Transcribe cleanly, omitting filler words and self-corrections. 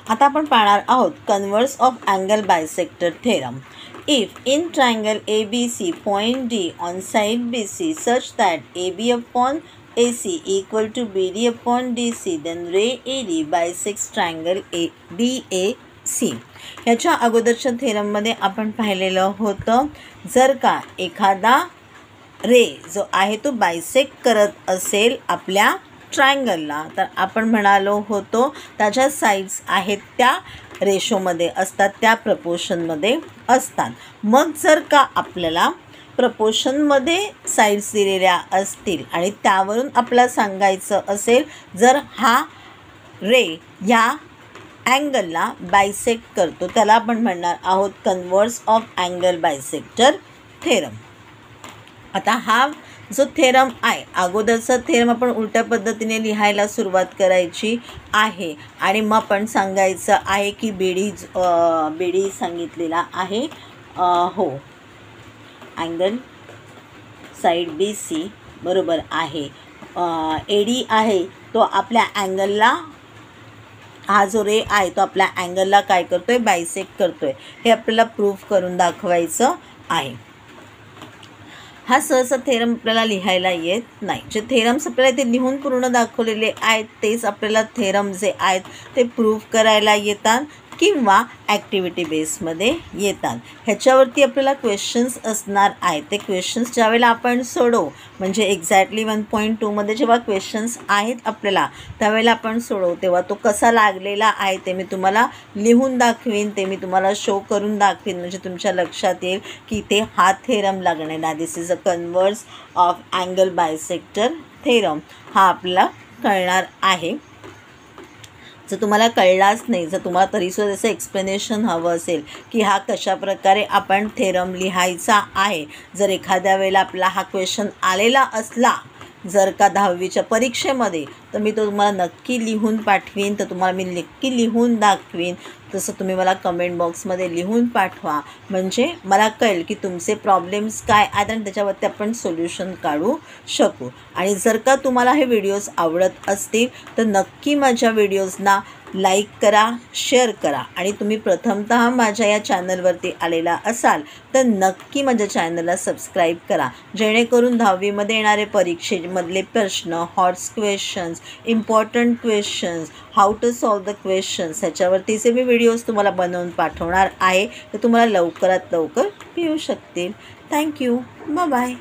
आता आपण पाहणार आहोत converse of angle bisector theorem. If in triangle ABC point D on side BC such that AB upon AC equal to BD upon DC, then ray AD bisects triangle BAC. ह्याच्या अगोदरच्या थेरममध्ये आपण पाहिलेलं होतं, जर का एखादा रे जो आहे तो बायसेक्ट करत असेल आपल्या ट्रायंगलला, तर आपण म्हणालो होतो त्याच्या साईड्स आहेत त्या रेशोमध्ये असतात, त्या प्रपोर्शनमध्ये असतात. मग जर का आपल्याला प्रपोर्शनमध्ये साईड्स दिलेल्या असतील आणि त्यावरून आपल्याला सांगायचं असेल जर हा रे ह्या अँगलला बायसेक्ट करतो, त्याला आपण म्हणणार आहोत converse of angle bisector theorem. आता हा जो थेरम आहे, अगोदरचा थेरम आपण उलट्या पद्धतीने लिहायला सुरुवात करायची आहे आणि मग आपण सांगायचं आहे की बीडी सांगितलेला आहे, हो अँगल साईड BC बरोबर आहे, AD आहे तो आपल्या अँगलला, हा जो रे आहे तो आपल्या अँगलला काय करतोय, बायसेक्ट करतोय. हे आपल्याला प्रूफ करून दाखवायचं आहे. हा सहसा थेरम आपल्याला लिहायला येत नाही. जे थेरम्स आपल्याला इथे लिहून पूर्ण दाखवलेले आहेत तेच आपल्याला थेरम जे आहेत ते प्रूफ करायला येतात किंवा ॲक्टिव्हिटी बेसमध्ये येतात. ह्याच्यावरती आपल्याला क्वेश्चन्स असणार आहेत. ते क्वेश्चन्स ज्यावेळेला आपण सोडवू, म्हणजे एक्झॅक्टली 1.2मध्ये जेव्हा क्वेश्चन्स आहेत आपल्याला त्यावेळेला आपण सोडवू, तेव्हा तो कसा लागलेला आहे ते मी तुम्हाला लिहून दाखवीन, ते मी तुम्हाला शो करून दाखवीन, म्हणजे तुमच्या लक्षात येईल की ते हा थेरम लागलेला. This is a converse of angle bisector theorem. हा आपल्याला कळणार आहे. जर तुम्हाला कळलाच नाही, जर तुम्हाला तरीसुद्धा त्याचं एक्सप्लेनेशन हवं असेल की हा कशा प्रकारे आपण थेरम लिहायचा आहे, जर एखाद्या वेळेला आपला हा क्वेश्चन आलेला असला जर का 10वीच्या परीक्षेमध्ये, तर मी तो तुम्हाला नक्की लिहून पाठवीन, तर तुम्हाला मी नक्की लिहून दाखवीन. तसं तुम्ही मला कमेंट बॉक्समध्ये लिहून पाठवा, म्हणजे मला कळेल की तुमचे प्रॉब्लेम्स काय आहेत आणि त्याच्यावरती आपण सोल्युशन काढू शकू. आणि जर का तुम्हाला हे व्हिडिओज आवडत असतील तर नक्की माझ्या व्हिडिओजना लाईक करा, शेअर करा आणि तुम्ही प्रथमतः माझ्या या चॅनलवरती आलेला असाल तर नक्की माझ्या चॅनलला सबस्क्राईब करा, जेणेकरून 10वीमध्ये येणारे परीक्षेमधले प्रश्न, HOTS questions, important questions, how to solve the questions ह्याच्यावरतीचे मी व्हिडिओज तुम्हाला बनवून पाठवणार आहे, तर तुम्हाला लवकरात लवकर मिळू शकतील. थँक्यू. Bye bye.